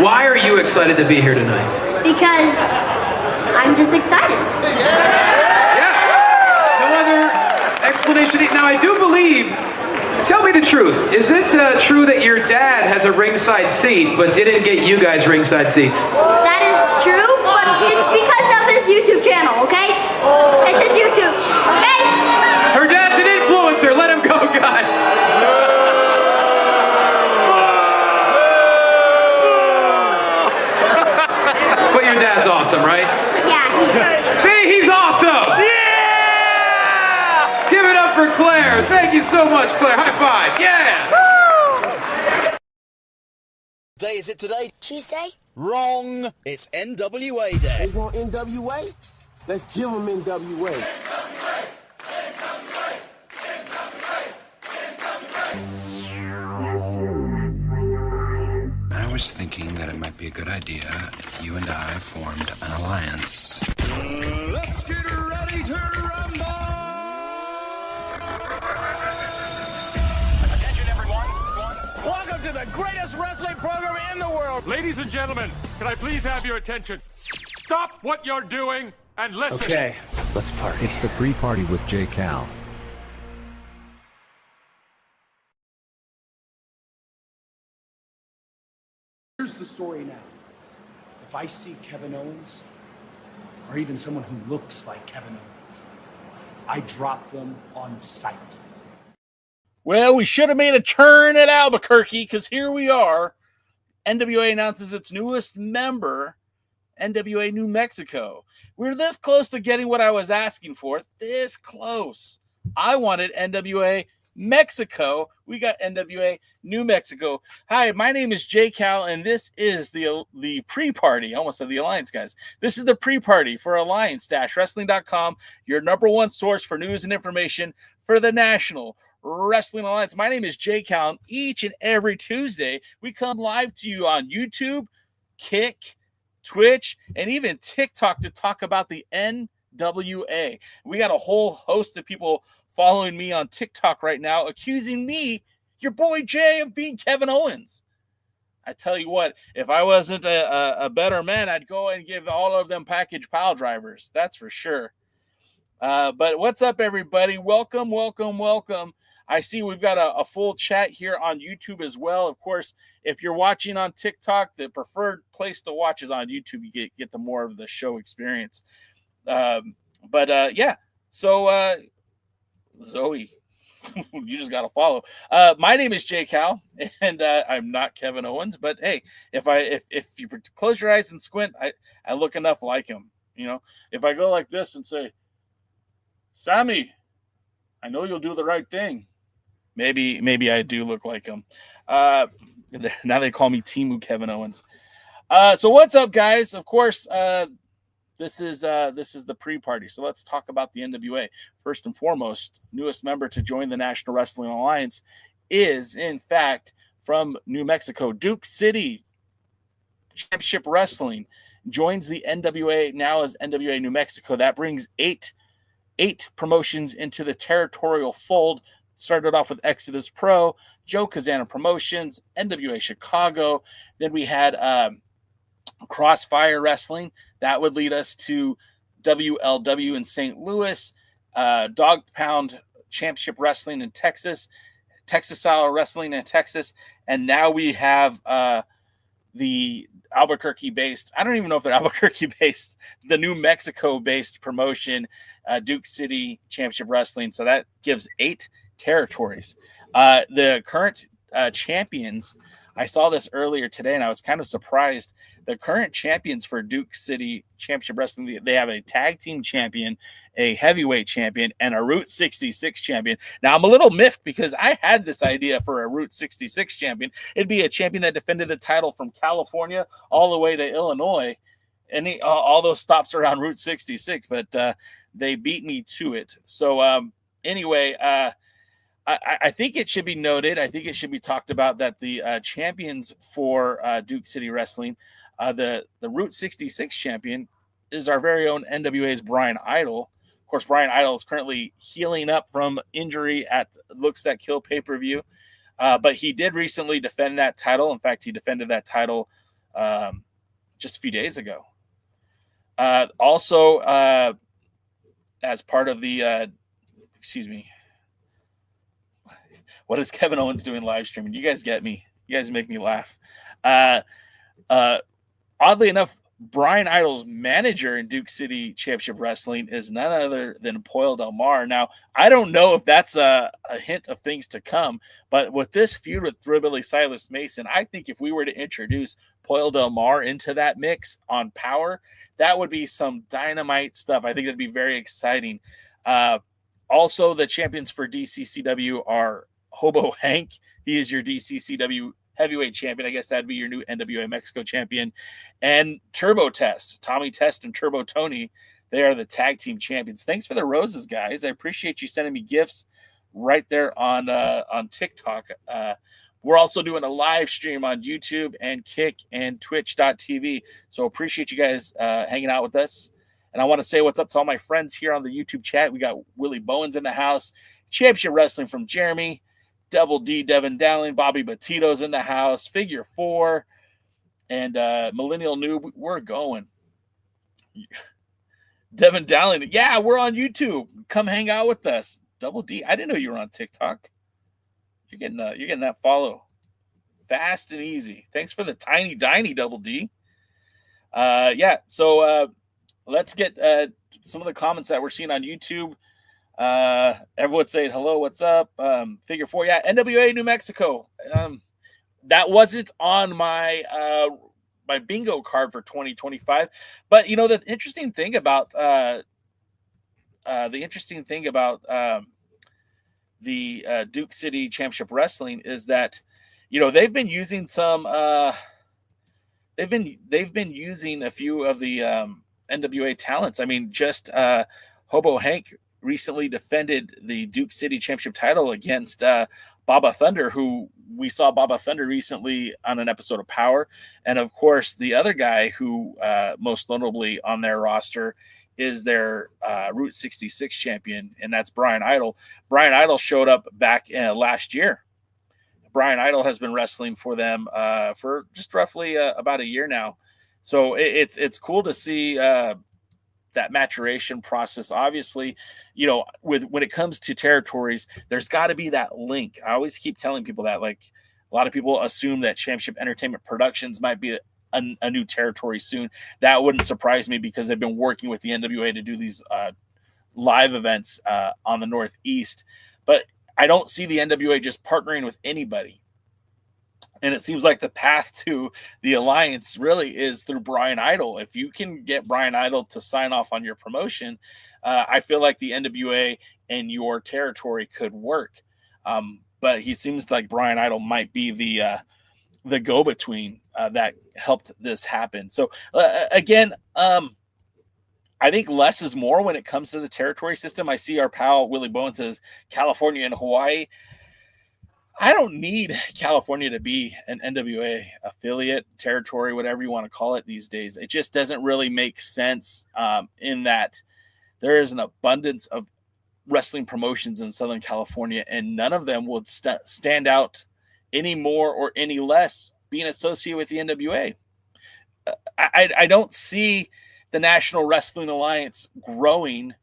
Why are you excited to be here tonight? Because I'm just excited. Yeah. No other explanation. Now, I do believe, tell me the truth, is it true that your dad has a ringside seat but didn't get you guys ringside seats? That is true, but it's because of his YouTube channel, okay? It's his YouTube, okay? Her dad's an influencer. Let him go, guys. But your dad's awesome, right? Yeah. See, he's awesome. Yeah! Give it up for Claire. Thank you so much, Claire. High five. Yeah. What day is it today? Tuesday? Wrong. It's NWA Day. They want NWA? Let's give them NWA. I was thinking that it might be a good idea if you and I formed an alliance. Let's get ready to rumble! Attention, everyone. Welcome to the greatest wrestling program in the world. Ladies and gentlemen, can I please have your attention? Stop what you're doing and listen. Okay, let's party. It's the pre-party with J. Cal. Here's the story now. If I see Kevin Owens, or even someone who looks like Kevin Owens, I drop them on sight. Well, we should have made a turn at Albuquerque because here we are. NWA announces its newest member, NWA New Mexico. We're this close to getting what I was asking for. This close. I wanted NWA Mexico. We got NWA New Mexico. Hi, my name is J. Cal, and this is the pre-party. I almost said the Alliance, guys. This is the pre-party for Alliance-Wrestling.com, your number one source for news and information for the National Wrestling Alliance. My name is J. Cal, and each and every Tuesday, we come live to you on YouTube, Kick, Twitch, and even TikTok to talk about the NWA. We got a whole host of people following me on TikTok right now, accusing me, your boy Jay, of being Kevin Owens. I tell you what, if I wasn't a better man, I'd go and give all of them package pile drivers. That's for sure. But what's up, everybody? Welcome, welcome, welcome. I see we've got a full chat here on YouTube as well. Of course, if you're watching on TikTok, the preferred place to watch is on YouTube. You get the more of the show experience. Yeah. So, Zoe, you just got to follow. My name is J. Cal, and I'm not Kevin Owens. But hey, if you close your eyes and squint, I look enough like him. You know, if I go like this and say, Sammy, I know you'll do the right thing. Maybe I do look like him. Now they call me Timu Kevin Owens. So what's up, guys? Of course, this is the pre-party. So let's talk about the NWA. First and foremost, newest member to join the National Wrestling Alliance is, in fact, from New Mexico. Duke City Championship Wrestling joins the NWA now as NWA New Mexico. That brings eight promotions into the territorial fold. Started off with Exodus Pro, Joe Kazana Promotions, NWA Chicago. Then we had Crossfire Wrestling. That would lead us to WLW in St. Louis, Dog Pound Championship Wrestling in Texas, Texas Style Wrestling in Texas, and now we have the Albuquerque-based, I don't even know if they're Albuquerque-based, the New Mexico-based promotion, Duke City Championship Wrestling. So that gives 8 territories. The current champions, I saw this earlier today, and I was kind of surprised. The current champions for Duke City Championship Wrestling, they have a tag team champion, a heavyweight champion, and a Route 66 champion. Now, I'm a little miffed because I had this idea for a Route 66 champion. It'd be a champion that defended the title from California all the way to Illinois, and all those stops around Route 66, but they beat me to it. So anyway, I think it should be noted, I think it should be talked about that the champions for Duke City Wrestling, the Route 66 champion is our very own NWA's Brian Idol. Of course, Brian Idol is currently healing up from injury at Looks That Kill pay-per-view, but he did recently defend that title. In fact, he defended that title just a few days ago. Also, as part of the, excuse me, what is Kevin Owens doing live streaming? You guys get me. You guys make me laugh. Oddly enough, Brian Idol's manager in Duke City Championship Wrestling is none other than Poyle Del Mar. Now, I don't know if that's a hint of things to come, but with this feud with Thrillbilly Silas Mason, I think if we were to introduce Poyle Del Mar into that mix on Power, that would be some dynamite stuff. I think that'd be very exciting. Also, the champions for DCCW are Hobo Hank. He is your DCCW heavyweight champion. I guess that'd be your new NWA Mexico champion. And Turbo Test, Tommy Test and Turbo Tony, they are the tag team champions. Thanks for the roses, guys. I appreciate you sending me gifts right there on TikTok. We're also doing a live stream on YouTube and Kick and Twitch.tv. So appreciate you guys hanging out with us. And I want to say what's up to all my friends here on the YouTube chat. We got Willie Bowens in the house, Championship Wrestling from Jeremy, Double D, Devin Dowling, Bobby Batito's in the house, Figure 4, and Millennial Noob. We're going. Devin Dowling, yeah, we're on YouTube. Come hang out with us. Double D, I didn't know you were on TikTok. You're getting that follow fast and easy. Thanks for the tiny Double D. Yeah, so let's get some of the comments that we're seeing on YouTube. Everyone saying hello, what's up? Figure 4, yeah, NWA New Mexico. That wasn't on my my bingo card for 2025, but you know the interesting thing about the Duke City Championship Wrestling is that they've been using some they've been using a few of the NWA talents. I mean, just Hobo Hank recently defended the Duke City Championship title against Baba Thunder, who we saw Baba Thunder recently on an episode of Power. And of course, the other guy who most notably on their roster is their Route 66 champion, and that's Brian Idol. Brian Idol showed up back last year. Brian Idol has been wrestling for them for just roughly about a year now. So it's cool to see that maturation process. Obviously, when it comes to territories, there's got to be that link. I always keep telling people that, like, a lot of people assume that Championship Entertainment Productions might be a new territory soon. That wouldn't surprise me because they've been working with the NWA to do these live events on the Northeast. But I don't see the NWA just partnering with anybody. And it seems like the path to the alliance really is through Brian Idol. If you can get Brian Idol to sign off on your promotion, I feel like the NWA and your territory could work. But he seems like Brian Idol might be the go-between that helped this happen. So again, I think less is more when it comes to the territory system. I see our pal Willie Bowen says California and Hawaii. I don't need California to be an NWA affiliate, territory, whatever you want to call it these days. It just doesn't really make sense in that there is an abundance of wrestling promotions in Southern California, and none of them would stand out any more or any less being associated with the NWA. I don't see the National Wrestling Alliance growing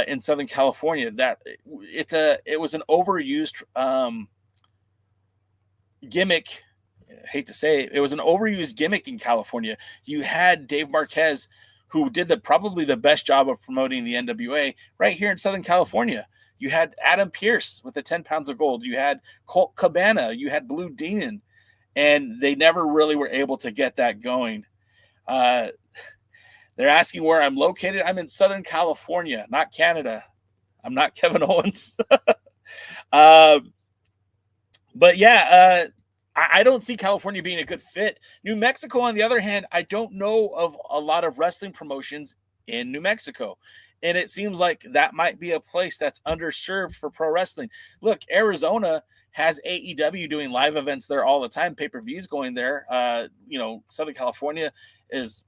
in Southern California. That it was an overused gimmick. I hate to say it was an overused gimmick in California. You had Dave Marquez, who did probably the best job of promoting the NWA right here in Southern California. You had Adam Pierce with the 10 pounds of gold. You had Colt Cabana. You had Blue Demon, and they never really were able to get that going. They're asking where I'm located. I'm in Southern California, not Canada. I'm not Kevin Owens. But yeah, I don't see California being a good fit. New Mexico, on the other hand, I don't know of a lot of wrestling promotions in New Mexico. And it seems like that might be a place that's underserved for pro wrestling. Look, Arizona has AEW doing live events there all the time, pay-per-views going there. Southern California is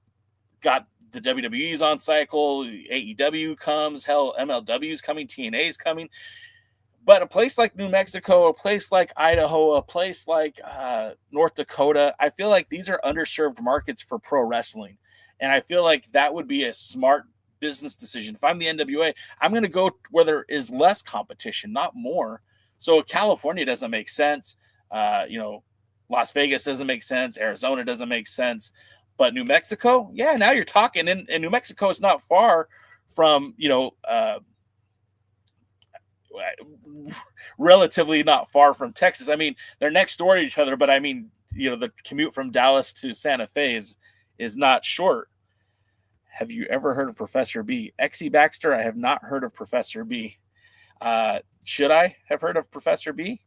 got the WWE's on cycle, AEW comes, hell, MLW's coming, TNA's coming. But a place like New Mexico, a place like Idaho, a place like North Dakota, I feel like these are underserved markets for pro wrestling. And I feel like that would be a smart business decision. If I'm the NWA, I'm going to go where there is less competition, not more. So California doesn't make sense. Las Vegas doesn't make sense. Arizona doesn't make sense. But New Mexico, yeah, now you're talking. And New Mexico is not far from, relatively not far from Texas. I mean, they're next door to each other, but I mean, the commute from Dallas to Santa Fe is not short. Have you ever heard of Professor B? Exie Baxter, I have not heard of Professor B. Should I have heard of Professor B?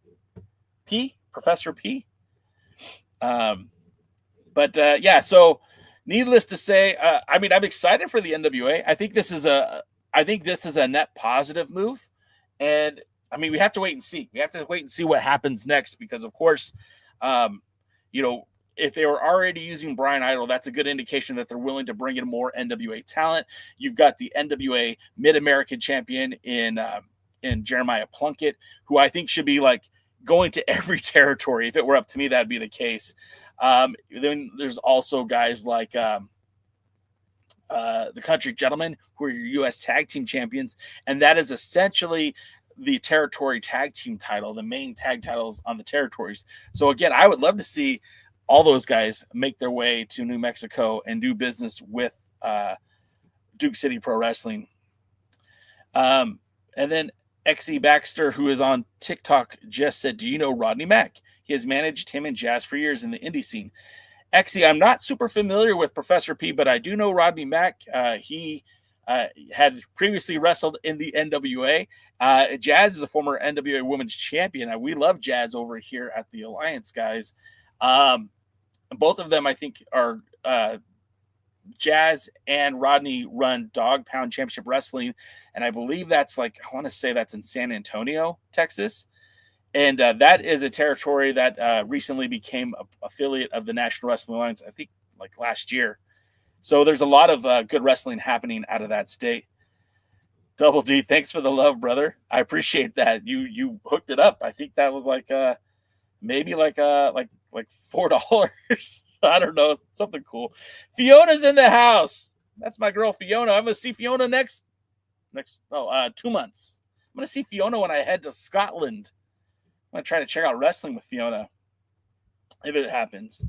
Professor P? So needless to say, I'm excited for the NWA. I think this is a net positive move. And I mean, we have to wait and see. We have to wait and see what happens next, because of course, if they were already using Brian Idol, that's a good indication that they're willing to bring in more NWA talent. You've got the NWA Mid-American champion in Jeremiah Plunkett, who I think should be like going to every territory. If it were up to me, that'd be the case. Then there's also guys like the Country Gentlemen, who are your U.S. Tag Team Champions, and that is essentially the territory tag team title, the main tag titles on the territories. So again, I would love to see all those guys make their way to New Mexico and do business with Duke City Pro Wrestling. And then Exie Baxter, who is on TikTok, just said, do you know Rodney Mack? He has managed him and Jazz for years in the indie scene. Exie, I'm not super familiar with Professor P, but I do know Rodney Mack. He had previously wrestled in the NWA. Jazz is a former NWA Women's Champion. We love Jazz over here at the Alliance, guys. Both of them, I think, are Jazz and Rodney run Dog Pound Championship Wrestling, and I believe that's I want to say that's in San Antonio, Texas. And that is a territory that recently became an affiliate of the National Wrestling Alliance, I think, last year. So there's a lot of good wrestling happening out of that state. Double D, thanks for the love, brother. I appreciate that. You hooked it up. I think that was maybe $4. I don't know, something cool. Fiona's in the house. That's my girl Fiona. I'm gonna see Fiona next 2 months. I'm gonna see Fiona when I head to Scotland. I'm gonna try to check out wrestling with Fiona if it happens.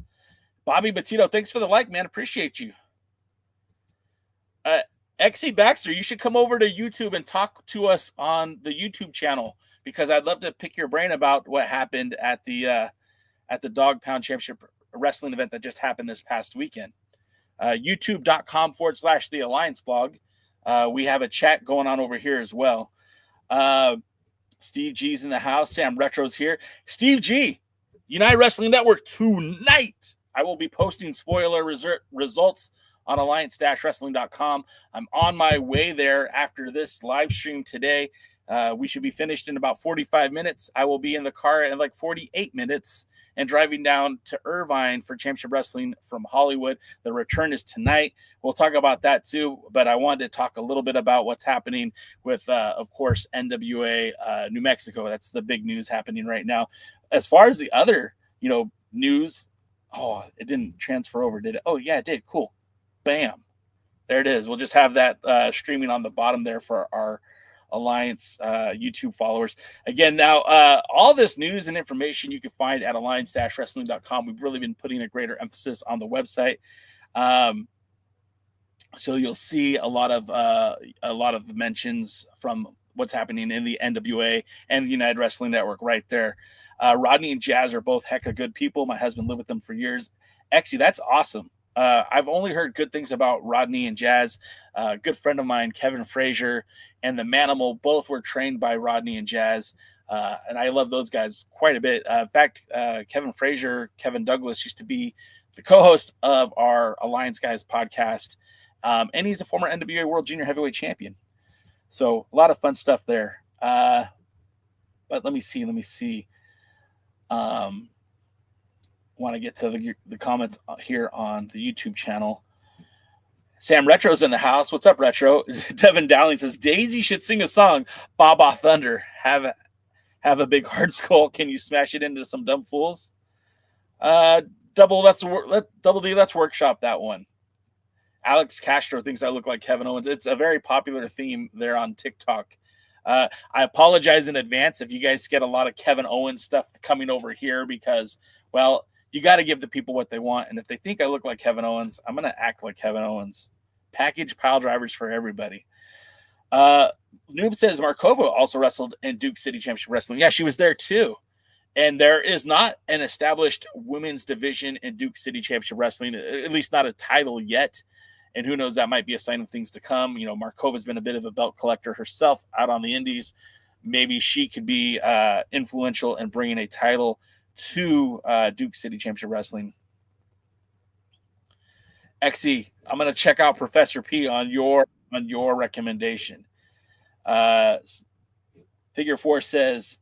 Bobby Batito, thanks for the like, man. Appreciate you. Exie Baxter, you should come over to YouTube and talk to us on the YouTube channel, because I'd love to pick your brain about what happened at the Dog Pound Championship Wrestling event that just happened this past weekend. YouTube.com/The Alliance blog. We have a chat going on over here as well. Steve G's in the house. Sam Retro's here. Steve G, United Wrestling Network tonight. I will be posting spoiler results on alliance-wrestling.com. I'm on my way there after this live stream today. We should be finished in about 45 minutes. I will be in the car in 48 minutes and driving down to Irvine for Championship Wrestling from Hollywood. The return is tonight. We'll talk about that too, but I wanted to talk a little bit about what's happening with, of course, NWA New Mexico. That's the big news happening right now. As far as the other, news, it didn't transfer over, did it? Oh, yeah, it did. Cool. Bam. There it is. We'll just have that streaming on the bottom there for our Alliance YouTube followers. Again, now all this news and information you can find at alliance-wrestling.com. We've really been putting a greater emphasis on the website, so you'll see a lot of mentions from what's happening in the NWA and the United Wrestling Network right there. Rodney and Jazz are both hecka good people. My husband lived with them for years. Exie, that's awesome. I've only heard good things about Rodney and Jazz. A good friend of mine, Kevin Frazier, and the Manimal, both were trained by Rodney and Jazz. And I love those guys quite a bit. In fact, Kevin Frazier, Kevin Douglas used to be the co-host of our Alliance Guys podcast. And he's a former NWA World Junior Heavyweight Champion. So a lot of fun stuff there. But let me see. Want to get to the comments here on the YouTube channel. Sam Retro's in the house. What's up, Retro? Devin Dowling says Daisy should sing a song. Baba Thunder. have a big hard skull. Can you smash it into some dumb fools? Double D, let's workshop that one. Alex Castro thinks I look like Kevin Owens. It's a very popular theme there on TikTok. I apologize in advance if you guys get a lot of Kevin Owens stuff coming over here because, well, you got to give the people what they want. And if they think I look like Kevin Owens, I'm going to act like Kevin Owens. Package pile drivers for everybody. Noob says Markova also wrestled in Duke City Championship Wrestling. Yeah, she was there too. And there is not an established women's division in Duke City Championship Wrestling, at least not a title yet. And who knows, that might be a sign of things to come. You know, Markova's been a bit of a belt collector herself out on the indies. Maybe she could be influential in bringing a title to Duke City Championship Wrestling. XE, I'm going to check out Professor P on your recommendation. Figure 4 says,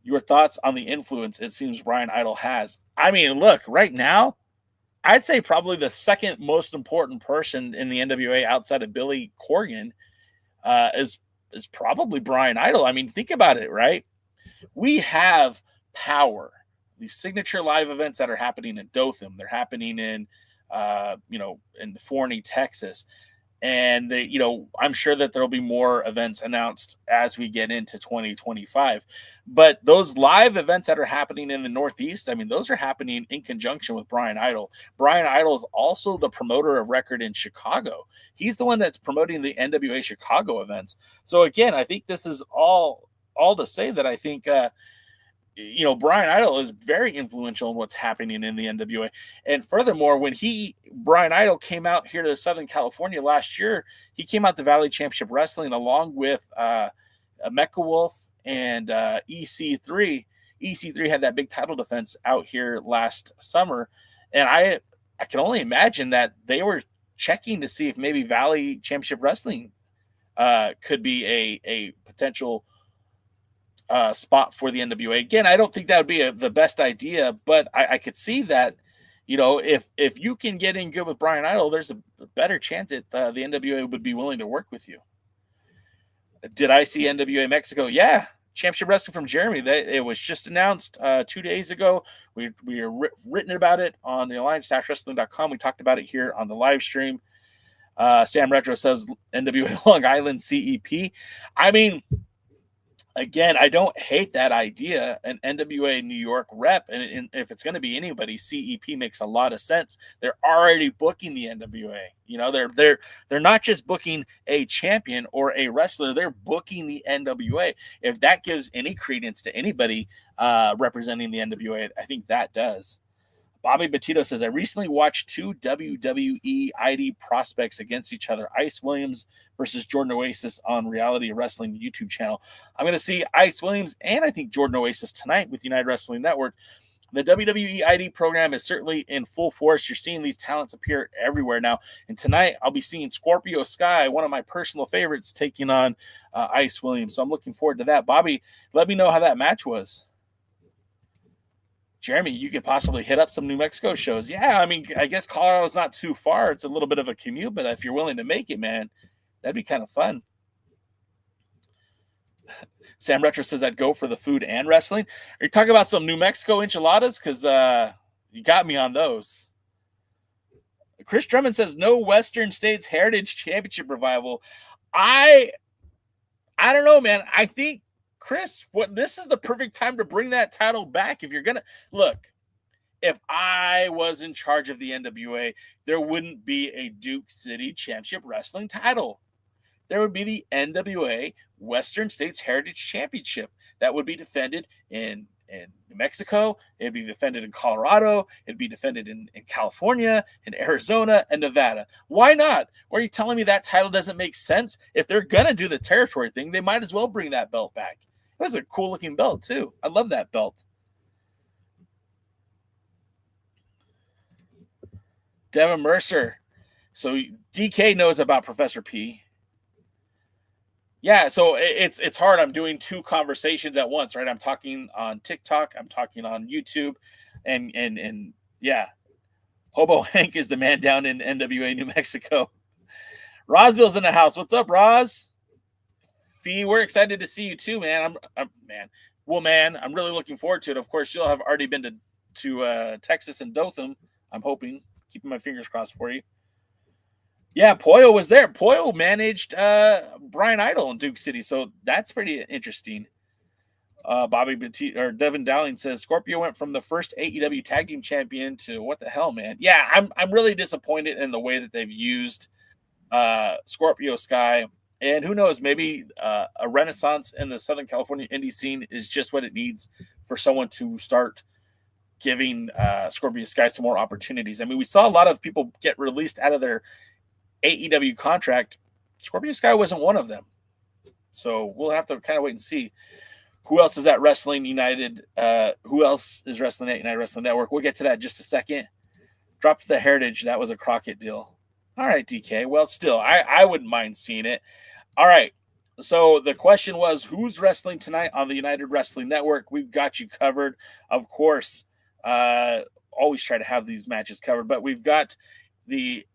your thoughts on the influence it seems Brian Idol has. I mean, look, right now, I'd say probably the second most important person in the NWA outside of Billy Corgan is probably Brian Idol. I mean, think about it, right? We have Power, these signature live events that are happening in Dothan. They're happening in, in Forney, Texas. And I'm sure that there'll be more events announced as we get into 2025. But those live events that are happening in the Northeast, I mean, those are happening in conjunction with Brian Idol. Brian Idol is also the promoter of record in Chicago. He's the one that's promoting the NWA Chicago events. So again, I think this is all to say that I think Brian Idol is very influential in what's happening in the NWA. And furthermore, when Brian Idol came out here to Southern California last year, he came out to Valley Championship Wrestling along with Mecha Wolf and EC3. EC3 had that big title defense out here last summer. And I can only imagine that they were checking to see if maybe Valley Championship Wrestling could be a potential spot for the NWA. Again, I don't think that would be the best idea, but I could see that, if you can get in good with Brian Idol, there's a better chance that the NWA would be willing to work with you. Did I see NWA Mexico? Yeah. Championship Wrestling from Jeremy. It was just announced 2 days ago. We written about it on the alliance-wrestling.com. We talked about it here on the live stream. Sam Retro says NWA Long Island CEP. I mean, again, I don't hate that idea. An NWA New York rep, and if it's going to be anybody, CEP makes a lot of sense. They're already booking the NWA. They're not just booking a champion or a wrestler. They're booking the NWA. If that gives any credence to anybody representing the NWA, I think that does. Bobby Petito says, I recently watched 2 WWE ID prospects against each other, Ice Williams versus Jordan Oasis on Reality Wrestling YouTube channel. I'm going to see Ice Williams and I think Jordan Oasis tonight with United Wrestling Network. The WWE ID program is certainly in full force. You're seeing these talents appear everywhere now. And tonight I'll be seeing Scorpio Sky, one of my personal favorites, taking on Ice Williams. So I'm looking forward to that. Bobby, let me know how that match was. Jeremy, you could possibly hit up some New Mexico shows. Yeah, I mean, I guess Colorado's not too far. It's a little bit of a commute, but if you're willing to make it, man, that'd be kind of fun. Sam Retro says I'd go for the food and wrestling. Are you talking about some New Mexico enchiladas? Because you got me on those. Chris Drummond says no Western States Heritage Championship revival. I don't know, man. I think, Chris, this is the perfect time to bring that title back. If you're going to look, if I was in charge of the NWA, there wouldn't be a Duke City Championship Wrestling title. There would be the NWA Western States Heritage Championship that would be defended in New Mexico. It'd be defended in Colorado. It'd be defended in California, in Arizona, and Nevada. Why not? Or are you telling me that title doesn't make sense? If they're going to do the territory thing, they might as well bring that belt back. It was a cool looking belt too. I love that belt. Devin Mercer. So DK knows about Professor P. Yeah, so it's hard. I'm doing 2 conversations at once, right? I'm talking on TikTok, I'm talking on YouTube, and yeah. Hobo Hank is the man down in NWA New Mexico. Rosville's in the house. What's up, Roz? Fee, we're excited to see you too, man. Well, man, I'm really looking forward to it. Of course, you'll have already been to Texas and Dothan. I'm hoping, keeping my fingers crossed for you. Yeah, Pollo was there. Pollo managed Brian Idol in Duke City, so that's pretty interesting. Bobby Batista or Devin Dowling says Scorpio went from the first AEW tag team champion to what the hell, man? Yeah, I'm really disappointed in the way that they've used Scorpio Sky. And who knows, maybe a renaissance in the Southern California indie scene is just what it needs for someone to start giving Scorpio Sky some more opportunities. I mean, we saw a lot of people get released out of their AEW contract. Scorpio Sky wasn't one of them. So we'll have to kind of wait and see. Who else is at Wrestling United? Who else is wrestling at United Wrestling Network? We'll get to that in just a second. Dropped the Heritage. That was a Crockett deal. All right, DK. Well, still, I wouldn't mind seeing it. All right. So the question was, who's wrestling tonight on the United Wrestling Network? We've got you covered. Of course, always try to have these matches covered, but we've got the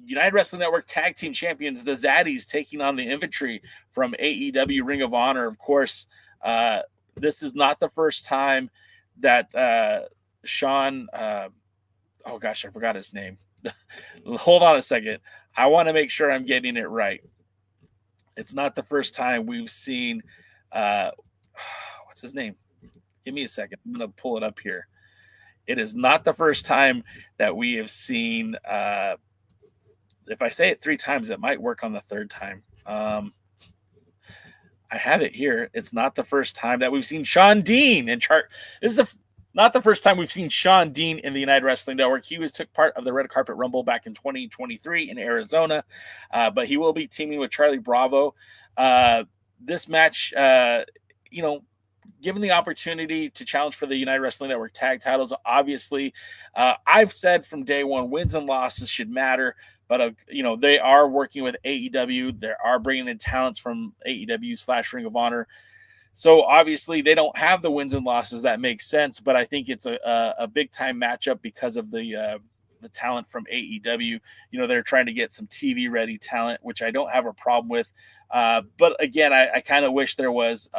United Wrestling Network Tag Team Champions, the Zaddies, taking on the Infantry from AEW Ring of Honor. Of course, this is not the first time that Sean, oh gosh, I forgot his name. Hold on a second. I want to make sure I'm getting it right. It's not the first time we've seen, what's his name? Give me a second. I'm going to pull it up here. It is not the first time that we have seen, if I say it 3 times, it might work on the 3rd time. I have it here. It's not the first time that we've seen Sean Dean in chart. This is not the first time we've seen Sean Dean in the United Wrestling Network. He took part of the Red Carpet Rumble back in 2023 in Arizona, but he will be teaming with Charlie Bravo. This match, given the opportunity to challenge for the United Wrestling Network tag titles, obviously, I've said from day one, wins and losses should matter. But, they are working with AEW. They are bringing in talents from AEW / Ring of Honor. So, obviously, they don't have the wins and losses. That makes sense. But I think it's a big-time matchup because of the talent from AEW. They're trying to get some TV-ready talent, which I don't have a problem with. But, again, I kind of wish there was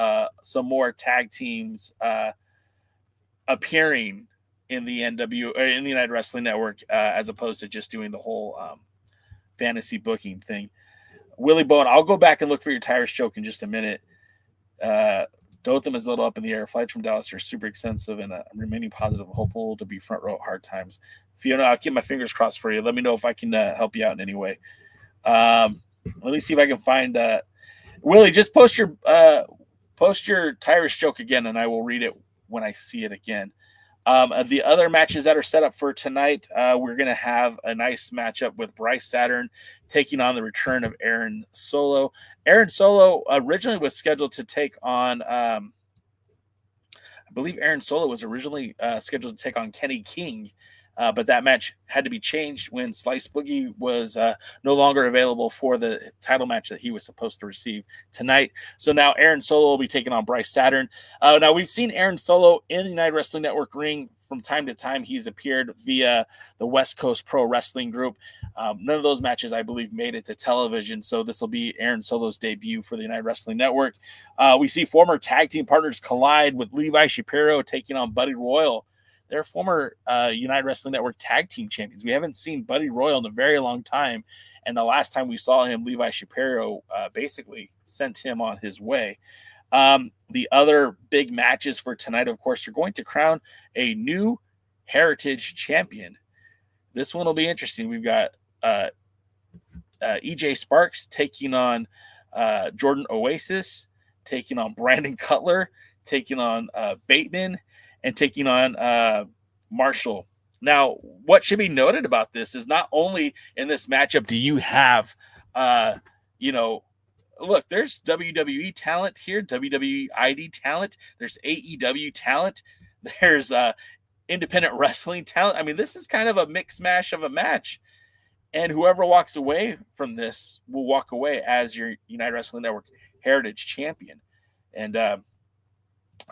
some more tag teams appearing in the in the United Wrestling Network as opposed to just doing the whole fantasy booking thing. Willie Bowen, I'll go back and look for your tires choke in just a minute. Dothan is a little up in the air. Flights from Dallas are super expensive, and I'm remaining positive, hopeful to be front row at hard times. Fiona, I'll keep my fingers crossed for you. Let me know if I can help you out in any way. Let me see if I can find Willie. Just post your tires choke again, and I will read it when I see it again. The other matches that are set up for tonight, we're going to have a nice matchup with Bryce Saturn taking on the return of Aaron Solo. Aaron Solo originally was scheduled to take on, I believe Aaron Solo was originally scheduled to take on Kenny King, but that match had to be changed when Slice Boogie was no longer available for the title match that he was supposed to receive tonight. So now Aaron Solo will be taking on Bryce Saturn. Now we've seen Aaron Solo in the United Wrestling Network ring from time to time. He's appeared via the West Coast Pro Wrestling Group. None of those matches, I believe, made it to television. So this will be Aaron Solo's debut for the United Wrestling Network. We see former tag team partners collide with Levi Shapiro taking on Buddy Royal. They're former United Wrestling Network tag team champions. We haven't seen Buddy Royal in a very long time. And the last time we saw him, Levi Shapiro basically sent him on his way. The other big matches for tonight, of course, you're going to crown a new Heritage champion. This one will be interesting. We've got EJ Sparks taking on Jordan Oasis, taking on Brandon Cutler, taking on Bateman, and taking on Marshall. Now, what should be noted about this is not only in this matchup do you have, look, there's WWE talent here, WWE ID talent, there's AEW talent, there's independent wrestling talent. I mean, this is kind of a mix mash of a match. And whoever walks away from this will walk away as your United Wrestling Network Heritage champion. And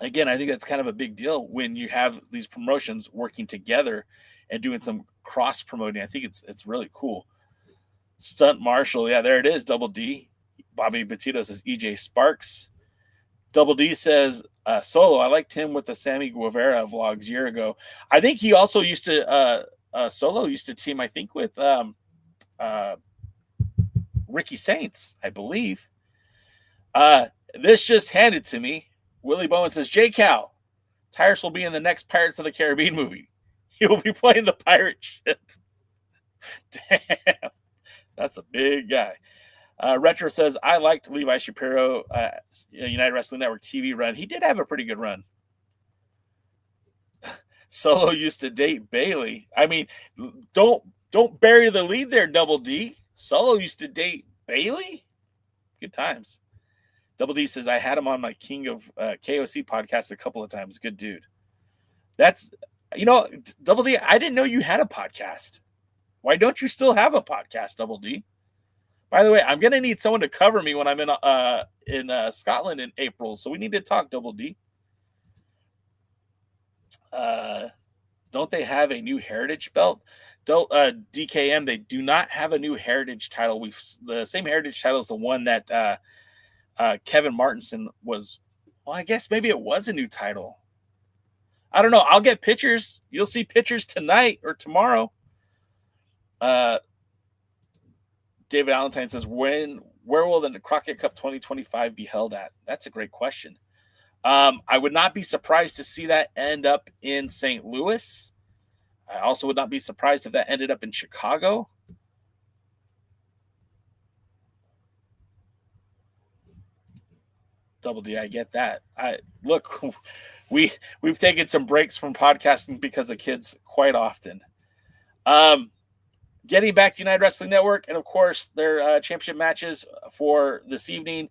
again, I think that's kind of a big deal when you have these promotions working together and doing some cross promoting. I think it's really cool. Stunt Marshall, yeah, there it is, Double D. Bobby Batito says EJ Sparks. Double D says, Solo, I liked him with the Sammy Guevara vlogs year ago. I think he also used to, Solo used to team, I think, with Ricky Saints, I believe. This just handed to me. Willie Bowen says, J. Cal, Tyrus will be in the next Pirates of the Caribbean movie. He will be playing the pirate ship. Damn. That's a big guy. Retro says, I liked Levi Shapiro, United Wrestling Network TV run. He did have a pretty good run. Solo used to date Bailey. I mean, don't bury the lead there, Double D. Solo used to date Bailey? Good times. Double D says, I had him on my King of KOC podcast a couple of times. Good dude. That's, Double D, I didn't know you had a podcast. Why don't you still have a podcast, Double D? By the way, I'm going to need someone to cover me when I'm in Scotland in April, so we need to talk, Double D. Don't they have a new heritage belt? DKM, they do not have a new heritage title. The same heritage title is the one that Kevin Martinson was. Well, I guess maybe it was a new title. I don't know. I'll get pictures. You'll see pictures tonight or tomorrow. David Valentine says, where will the Crockett Cup 2025 be held at? That's a great question. I would not be surprised to see that end up in St. Louis. I also would not be surprised if that ended up in Chicago. Double D, I get that. Look, we've taken some breaks from podcasting because of kids quite often. Getting back to United Wrestling Network, and of course their championship matches for this evening.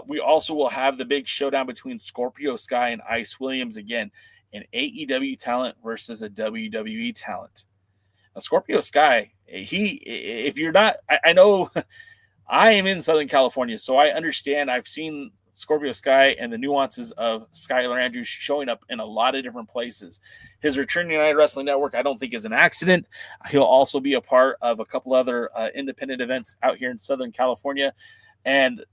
We also will have the big showdown between Scorpio Sky and Ice Williams again, an AEW talent versus a WWE talent. Now, Scorpio Sky, if you're not, I know I am in Southern California, so I understand. I've seen Scorpio Sky and the nuances of Skylar Andrews showing up in a lot of different places. His return to United Wrestling Network, I don't think is an accident. He'll also be a part of a couple other independent events out here in Southern California. And,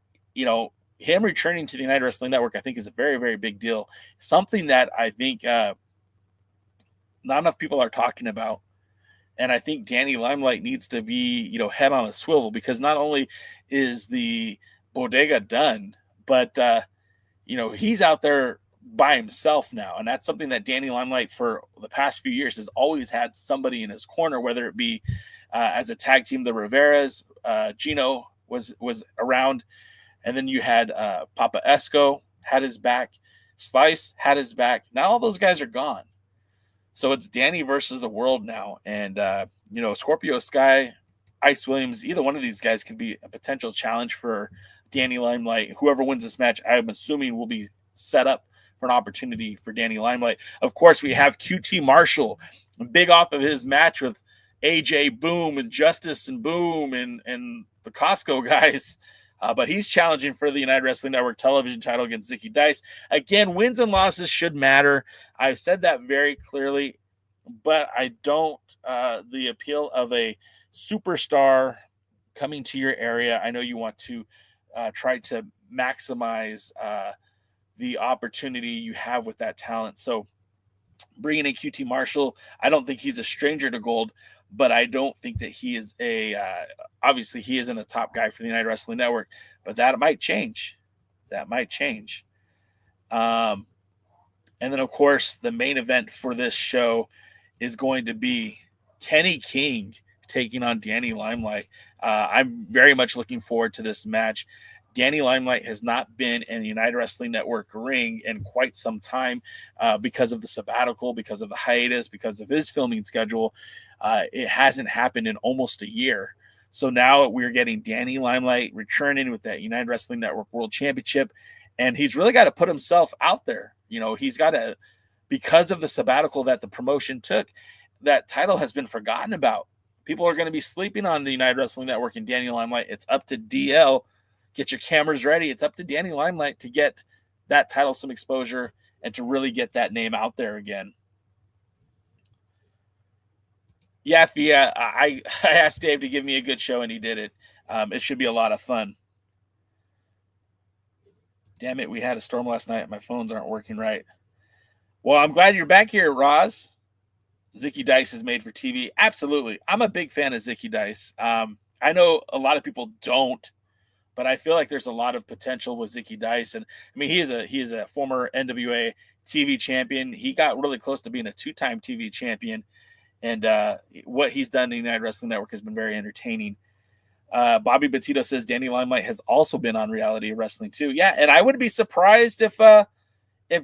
him returning to the United Wrestling Network, I think is a very, very big deal. Something that I think not enough people are talking about. And I think Danny Limelight needs to be, head on a swivel, because not only is the bodega done, but, he's out there by himself now. And that's something that Danny Limelight for the past few years has always had somebody in his corner, whether it be as a tag team, the Riveras, Gino was around. And then you had Papa Esco had his back. Slice had his back. Now all those guys are gone. So it's Danny versus the world now. And, Scorpio Sky, Ice Williams, either one of these guys could be a potential challenge for Danny Limelight. Whoever wins this match, I'm assuming, will be set up for an opportunity for Danny Limelight. Of course, we have QT Marshall, big off of his match with AJ Boom and Justice and Boom and the Costco guys. But he's challenging for the United Wrestling Network television title against Zicky Dice. Again, wins and losses should matter. I've said that very clearly, but I don't. The appeal of a superstar coming to your area, I know you want to try to maximize the opportunity you have with that talent. So bringing in QT Marshall, I don't think he's a stranger to gold, but I don't think that he is obviously he isn't a top guy for the United Wrestling Network, but that might change. And then, of course, the main event for this show is going to be Kenny King taking on Danny Limelight. I'm very much looking forward to this match. Danny Limelight has not been in the United Wrestling Network ring in quite some time because of the sabbatical, because of the hiatus, because of his filming schedule. It hasn't happened in almost a year. So now we're getting Danny Limelight returning with that United Wrestling Network World Championship. And he's really got to put himself out there. He's got to, because of the sabbatical that the promotion took, that title has been forgotten about. People are going to be sleeping on the United Wrestling Network and Danny Limelight. It's up to DL. Get your cameras ready. It's up to Danny Limelight to get that title some exposure and to really get that name out there again. Yeah, I asked Dave to give me a good show, and he did it. It should be a lot of fun. Damn it, we had a storm last night. My phones aren't working right. Well, I'm glad you're back here, Roz. Zicky Dice is made for TV. Absolutely. I'm a big fan of Zicky Dice. I know a lot of people don't, but I feel like there's a lot of potential with Zicky Dice. And I mean, he is a former NWA TV champion. He got really close to being a 2-time TV champion. And what he's done in the United Wrestling Network has been very entertaining. Bobby Batito says Danny Limelight has also been on Reality Wrestling too. Yeah, and I would be surprised if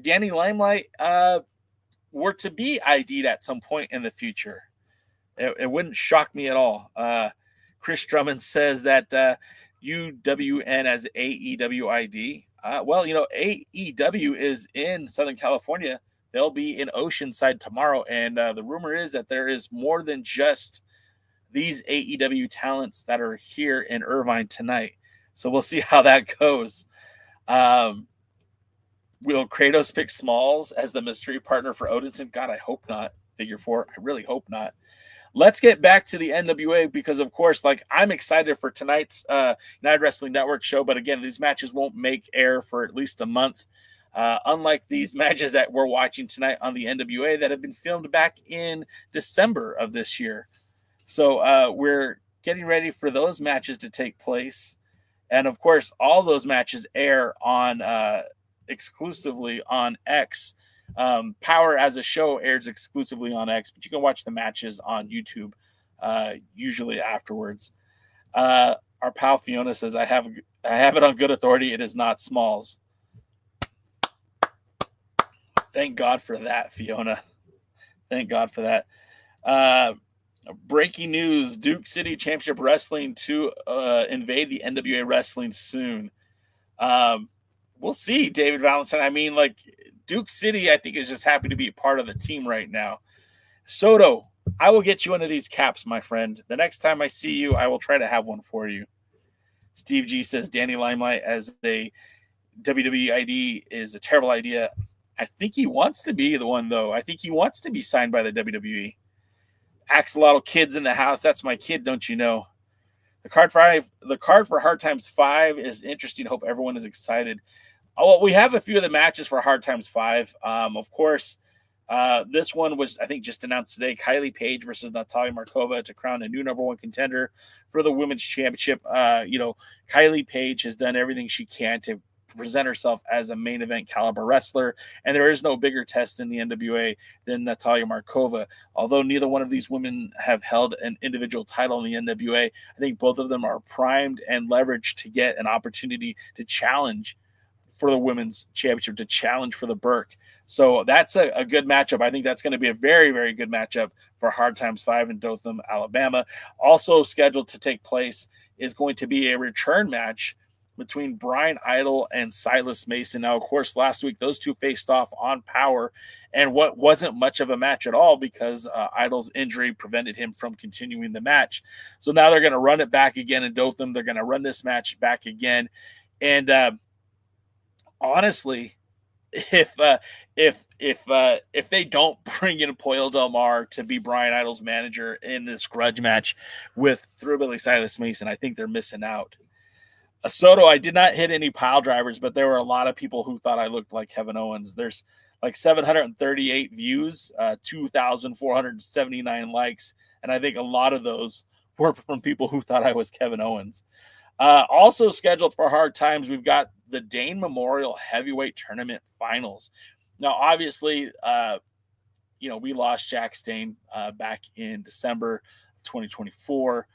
Danny Limelight were to be ID'd at some point in the future. It wouldn't shock me at all. Chris Drummond says that UWN as AEWID. Well, you know, AEW is in Southern California. They'll be in Oceanside tomorrow. And the rumor is that there is more than just these AEW talents that are here in Irvine tonight. So we'll see how that goes. Will Kratos pick Smalls as the mystery partner for Odinson? God, I hope not. Figure 4. I really hope not. Let's get back to the NWA because, of course, like I'm excited for tonight's United Wrestling Network show. But again, these matches won't make air for at least a month. Unlike these matches that we're watching tonight on the NWA that have been filmed back in December of this year. So we're getting ready for those matches to take place. And, of course, all those matches air on exclusively on X. Power as a show airs exclusively on X, but you can watch the matches on YouTube usually afterwards. Our pal Fiona says, I have it on good authority. It is not Smalls. Thank God for that, Fiona. Thank God for that. Breaking news, Duke City Championship Wrestling to invade the NWA Wrestling soon. We'll see, David Valentine. I mean, like, Duke City, I think, is just happy to be a part of the team right now. Soto, I will get you one of these caps, my friend. The next time I see you, I will try to have one for you. Steve G says Danny Limelight as a WWE ID is a terrible idea. I think he wants to be the one, though. I think he wants to be signed by the WWE. Axolotl Kids in the house. That's my kid, don't you know? The card for Hard Times 5 is interesting. Hope everyone is excited. Well, we have a few of the matches for Hard Times 5. Of course, this one was, I think, just announced today. Kylie Page versus Natalia Markova to crown a new #1 contender for the Women's Championship. Kylie Page has done everything she can to present herself as a main event caliber wrestler, and there is no bigger test in the NWA than Natalia Markova. Although neither one of these women have held an individual title in the NWA, I think both of them are primed and leveraged to get an opportunity to challenge for the women's championship, to challenge for the Burke. So that's a good matchup. I think that's going to be a very, very good matchup for Hard Times 5 in Dothan, Alabama. Also scheduled to take place is going to be a return match between Brian Idol and Silas Mason. Now, of course, last week, those two faced off on Power, and what wasn't much of a match at all because Idol's injury prevented him from continuing the match. So now they're going to run it back again in Dothan. They're going to run this match back again. And honestly, if they don't bring in Poyle Del Mar to be Brian Idol's manager in this grudge match with Thrillbilly Silas Mason, I think they're missing out. Soto, I did not hit any pile drivers, but there were a lot of people who thought I looked like Kevin Owens. There's like 738 views, 2,479 likes, and I think a lot of those were from people who thought I was Kevin Owens. Also scheduled for Hard Times, we've got the Dane Memorial Heavyweight Tournament Finals. Now, obviously, we lost Jack Stane back in December of 2024.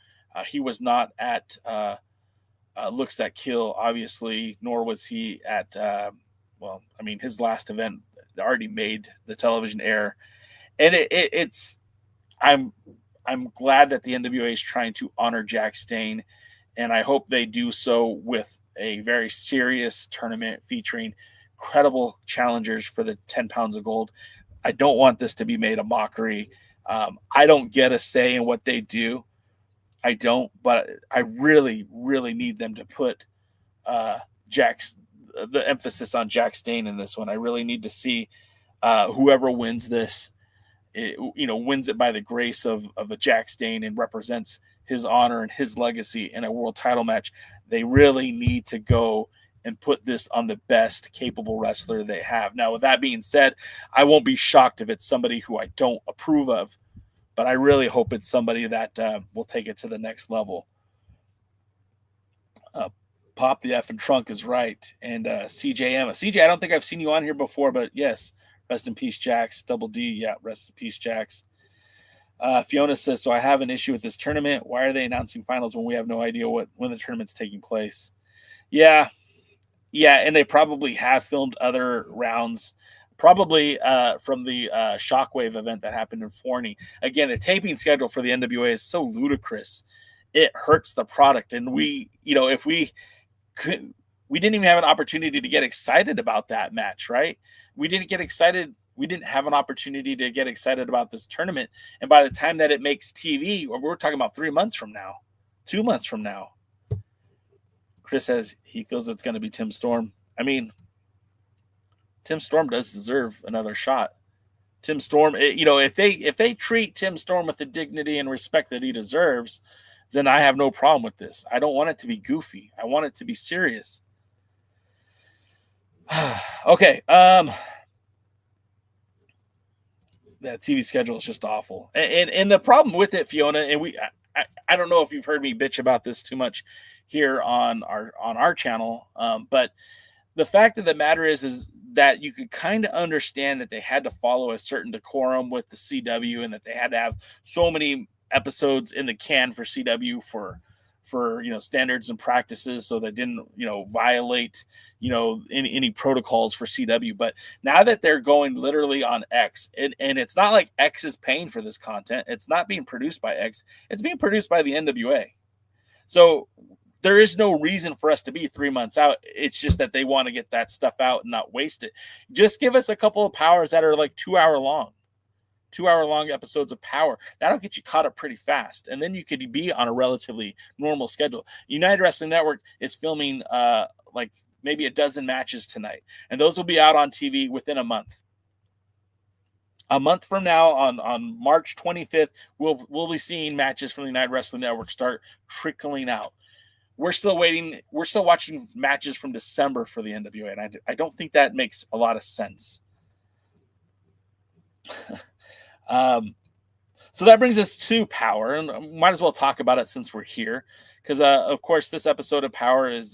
He was not at Looks That Kill, obviously, nor was he at, his last event already made the television air. And I'm glad that the NWA is trying to honor Jack Stane, and I hope they do so with a very serious tournament featuring credible challengers for the 10 pounds of gold. I don't want this to be made a mockery. I don't get a say in what they do. I don't, but I really, really need them to put the emphasis on Jack Stane in this one. I really need to see whoever wins this, wins it by the grace of a Jack Stane and represents his honor and his legacy in a world title match. They really need to go and put this on the best capable wrestler they have. Now, with that being said, I won't be shocked if it's somebody who I don't approve of, but I really hope it's somebody that will take it to the next level. Pop the effing trunk is right. And CJ, I don't think I've seen you on here before, but yes, rest in peace, Jax. Double D, yeah, rest in peace, Jax. Fiona says, so I have an issue with this tournament. Why are they announcing finals when we have no idea when the tournament's taking place? Yeah, and they probably have filmed other rounds, probably from the Shockwave event that happened in Forney. Again, the taping schedule for the NWA is so ludicrous. It hurts the product. And if we didn't even have an opportunity to get excited about that match, right? We didn't get excited. We didn't have an opportunity to get excited about this tournament. And by the time that it makes TV, or we're talking about 3 months from now, 2 months from now, Chris says he feels it's going to be Tim Storm. I mean, Tim Storm does deserve another shot. Tim Storm, if they treat Tim Storm with the dignity and respect that he deserves, then I have no problem with this. I don't want it to be goofy. I want it to be serious. Okay. That TV schedule is just awful. And the problem with it, Fiona, and I don't know if you've heard me bitch about this too much here on our channel, but the fact of the matter is that you could kind of understand that they had to follow a certain decorum with the CW, and that they had to have so many episodes in the can for CW for standards and practices, so they didn't violate any protocols for CW. But now that they're going literally on X, and it's not like X is paying for this content, it's not being produced by X, it's being produced by the NWA. So there is no reason for us to be 3 months out. It's just that they want to get that stuff out and not waste it. Just give us a couple of powers that are like 2 hour long. 2 hour long episodes of Power. That'll get you caught up pretty fast. And then you could be on a relatively normal schedule. United Wrestling Network is filming like maybe a dozen matches tonight. And those will be out on TV within a month. A month from now, on March 25th, we'll be seeing matches from the United Wrestling Network start trickling out. We're still waiting. We're still watching matches from December for the NWA. And I don't think that makes a lot of sense. So that brings us to Power, and might as well talk about it since we're here, because of course this episode of Power is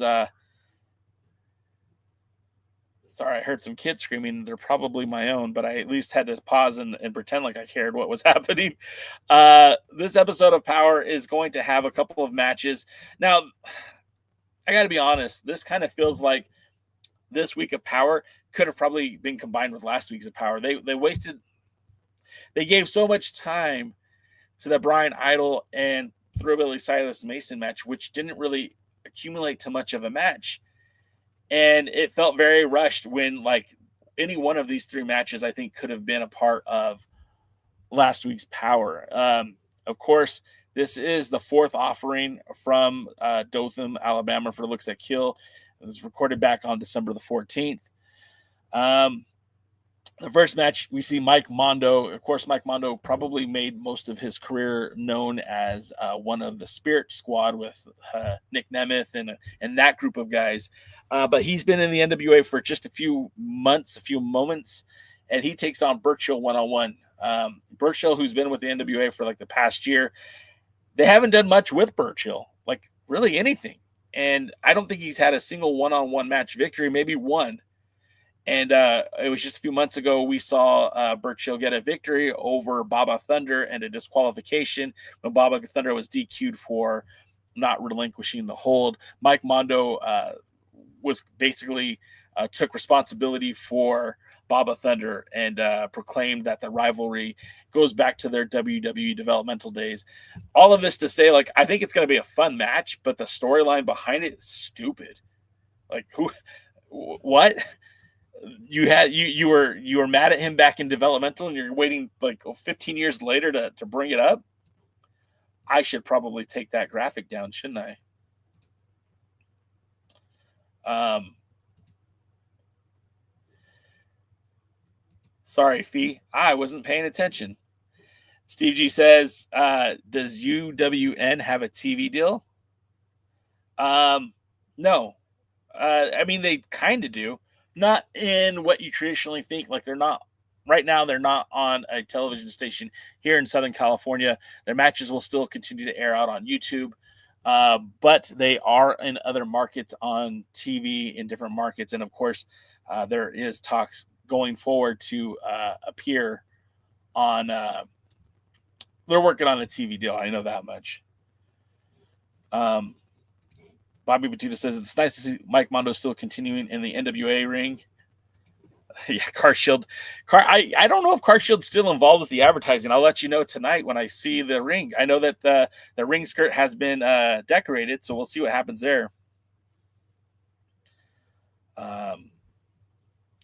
sorry, I heard some kids screaming. They're probably my own, but I at least had to pause and pretend like I cared what was happening. This episode of Power is going to have a couple of matches. Now, I got to be honest, this kind of feels like this week of Power could have probably been combined with last week's of Power. They gave so much time to the Brian Idol and Thrillbilly Silas Mason match, which didn't really accumulate to much of a match. And it felt very rushed when, like, any one of these three matches, I think, could have been a part of last week's Power. Of course, this is the fourth offering from Dothan, Alabama for Looks That Kill. It was recorded back on December the 14th. The first match, we see Mike Mondo. Of course, Mike Mondo probably made most of his career known as one of the Spirit Squad with Nick Nemeth and that group of guys. But he's been in the NWA for just a few months, a few moments, and he takes on Burchill one-on-one. Burchill, who's been with the NWA for like the past year, they haven't done much with Burchill, like really anything. And I don't think he's had a single one-on-one match victory, maybe one. And it was just a few months ago we saw Burchill get a victory over Baba Thunder and a disqualification when Baba Thunder was DQ'd for not relinquishing the hold. Mike Mondo was basically took responsibility for Baba Thunder and proclaimed that the rivalry goes back to their WWE developmental days. All of this to say, like, I think it's going to be a fun match, but the storyline behind it is stupid. Like, what? You were mad at him back in developmental, and you're waiting like 15 years later to bring it up. I should probably take that graphic down, shouldn't I? Sorry, Fee. I wasn't paying attention. Steve G says, does UWN have a TV deal? No. I mean, they kind of do. Not in what you traditionally think. Like, they're not right now. They're not on a television station here in Southern California. Their matches will still continue to air out on YouTube, but they are in other markets on TV in different markets. And of course, there is talks going forward to appear on. They're working on a TV deal. I know that much. Bobby Batuta says it's nice to see Mike Mondo still continuing in the NWA ring. Yeah, Car Shield. I don't know if Car Shield's still involved with the advertising. I'll let you know tonight when I see the ring. I know that the ring skirt has been decorated, so we'll see what happens there.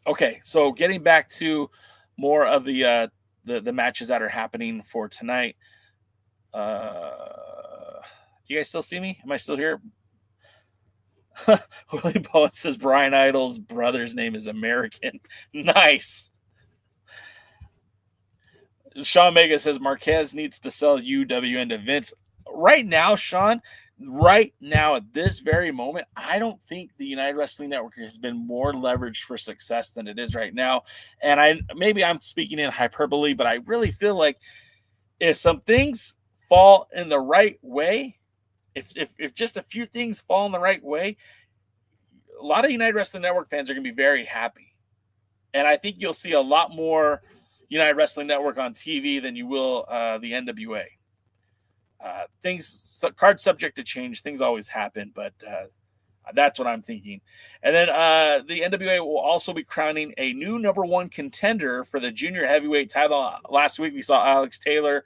Okay, so getting back to more of the matches that are happening for tonight. You guys still see me? Am I still here? Willie Bowen says Brian Idol's brother's name is American. Nice. Sean Mega says Marquez needs to sell UWN to Vince. Right now, Sean, right now at this very moment, I don't think the United Wrestling Network has been more leveraged for success than it is right now. And maybe I'm speaking in hyperbole, but I really feel like if some things fall in the right way, if just a few things fall in the right way, a lot of United Wrestling Network fans are going to be very happy. And I think you'll see a lot more United Wrestling Network on TV than you will the NWA. Cards subject to change. Things always happen, but that's what I'm thinking. And then the NWA will also be crowning a new #1 contender for the junior heavyweight title. Last week, we saw Alex Taylor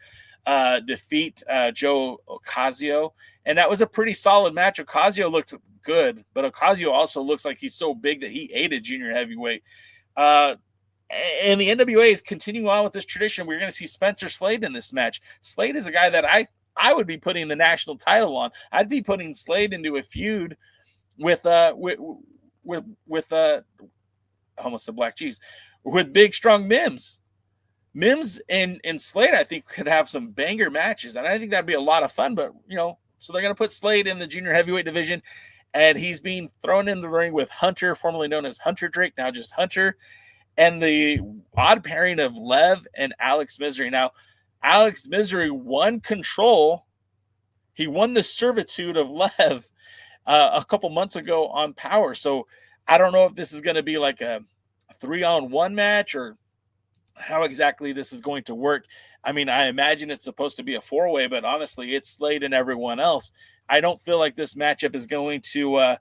defeat Joe Ocasio, and that was a pretty solid match. Ocasio looked good, but Ocasio also looks like he's so big that he ate a junior heavyweight. And the NWA is continuing on with this tradition. We're going to see Spencer Slade in this match. Slade is a guy that I would be putting the national title on. I'd be putting Slade into a feud with I almost said Black Cheese, with Big Strong Mims. Mims and Slade, I think, could have some banger matches, and I think that'd be a lot of fun. But so they're going to put Slade in the junior heavyweight division, and he's being thrown in the ring with Hunter, formerly known as Hunter Drake, now just Hunter, and the odd pairing of Lev and Alex Misery. Now, Alex Misery won control. He won the servitude of Lev a couple months ago on Power. So I don't know if this is going to be like a 3-on-1 match or how exactly this is going to work. I mean, I imagine it's supposed to be a 4-way, but honestly, it's Slade and everyone else. I don't feel like this matchup is going to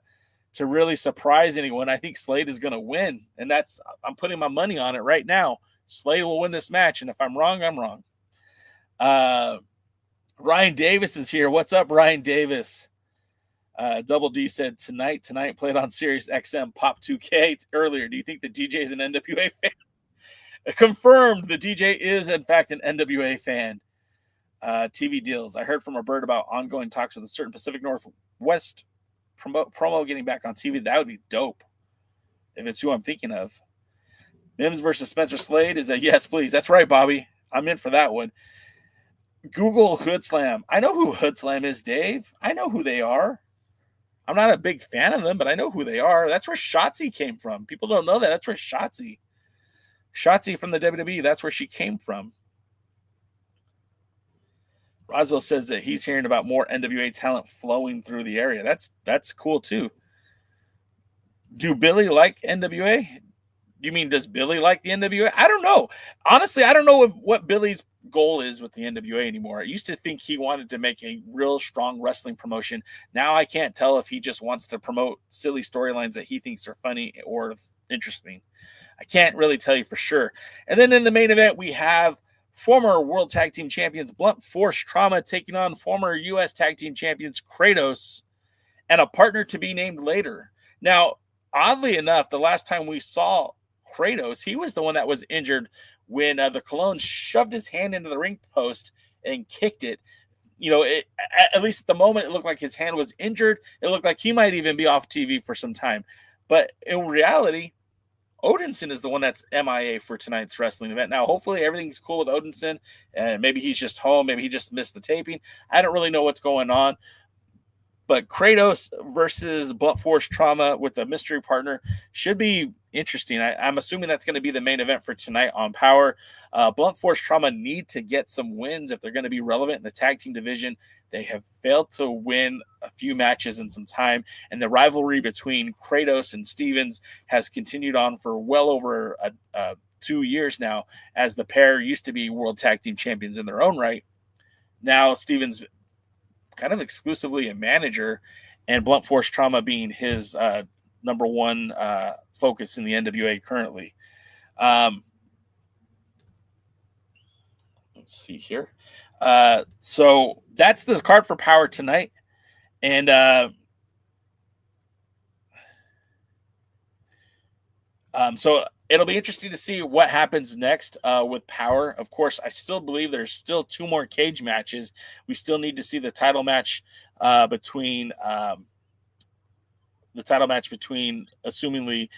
really surprise anyone. I think Slade is going to win, and I'm putting my money on it right now. Slade will win this match, and if I'm wrong, I'm wrong. Ryan Davis is here. What's up, Ryan Davis? Double D said tonight played on Sirius XM Pop 2K earlier. Do you think the DJ is an NWA fan? Confirmed, the DJ is in fact an NWA fan. TV deals. I heard from a bird about ongoing talks with a certain Pacific Northwest promo getting back on TV. That would be dope if it's who I'm thinking of. Mims versus Spencer Slade is a yes, please. That's right, Bobby. I'm in for that one. Google Hood Slam. I know who Hood Slam is, Dave. I know who they are. I'm not a big fan of them, but I know who they are. That's where Shotzi came from. People don't know that. That's where Shotzi from the WWE, that's where she came from. Roswell says that he's hearing about more NWA talent flowing through the area. That's cool too. Do Billy like NWA? You mean, does Billy like the NWA? I don't know. Honestly, I don't know what Billy's goal is with the NWA anymore. I used to think he wanted to make a real strong wrestling promotion. Now I can't tell if he just wants to promote silly storylines that he thinks are funny or interesting. I can't really tell you for sure. And then in the main event, we have former World Tag Team Champions Blunt Force Trauma taking on former U.S. Tag Team Champions Kratos and a partner to be named later. Now, oddly enough, the last time we saw Kratos, he was the one that was injured when the Cologne shoved his hand into the ring post and kicked it. At least at the moment, it looked like his hand was injured. It looked like he might even be off TV for some time. But in reality, Odinson is the one that's MIA for tonight's wrestling event. Now, hopefully everything's cool with Odinson, and maybe he's just home. Maybe he just missed the taping. I don't really know what's going on. But Kratos versus Blunt Force Trauma with a mystery partner should be interesting. I'm assuming that's going to be the main event for tonight on Power. Blunt Force Trauma need to get some wins if they're going to be relevant in the tag team division. They have failed to win a few matches in some time, and the rivalry between Kratos and Stevens has continued on for well over 2 years now, as the pair used to be world tag team champions in their own right. Now Stevens kind of exclusively a manager, and Blunt Force Trauma being his number one focus in the NWA currently. Let's see here. So that's the card for Power tonight. And so it'll be interesting to see what happens next with Power. Of course, I still believe there's still 2 more cage matches. We still need to see the title match between assumingly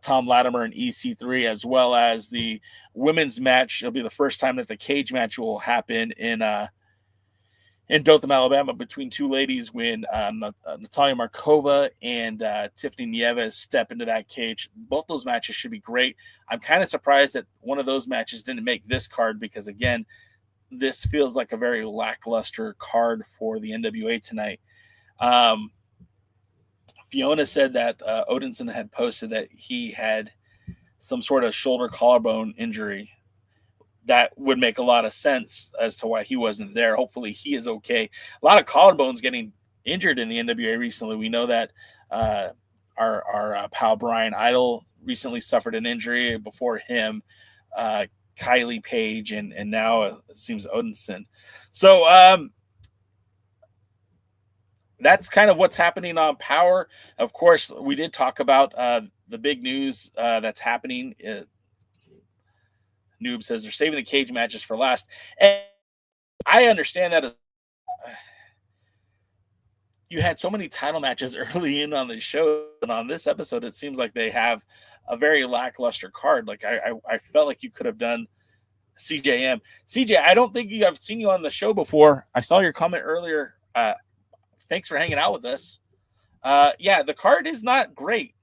Tom Latimer and EC3, as well as the women's match. It'll be the first time that the cage match will happen in Dothan, Alabama, between 2 ladies when Natalia Markova and Tiffany Nieves step into that cage. Both those matches should be great. I'm kind of surprised that one of those matches didn't make this card because, again, this feels like a very lackluster card for the NWA tonight. Fiona said that Odinson had posted that he had some sort of shoulder collarbone injury. That would make a lot of sense as to why he wasn't there. Hopefully he is okay. A lot of collarbones getting injured in the NWA recently. We know that our pal Brian Idol recently suffered an injury. Before him, Kylie Page, and now it seems Odinson. So that's kind of what's happening on Power. Of course, we did talk about the big news that's happening. Noob says they're saving the cage matches for last. And I understand that you had so many title matches early in on the show, and on this episode, it seems like they have a very lackluster card. Like I felt like you could have done CJM. CJ, I don't think I've seen you on the show before. I saw your comment earlier. Thanks for hanging out with us. Yeah, the card is not great.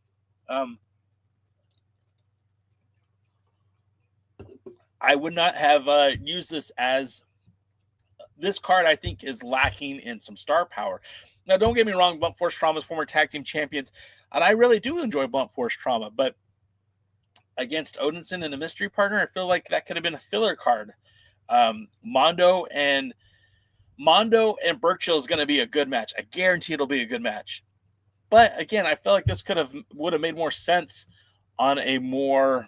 I would not have used this as this card. I think is lacking in some star power. Now, don't get me wrong. Blunt Force Trauma is former tag team champions, and I really do enjoy Blunt Force Trauma. But against Odinson and a mystery partner, I feel like that could have been a filler card. Mondo and Burchill is going to be a good match. I guarantee it'll be a good match. But again, I feel like this would have made more sense on a more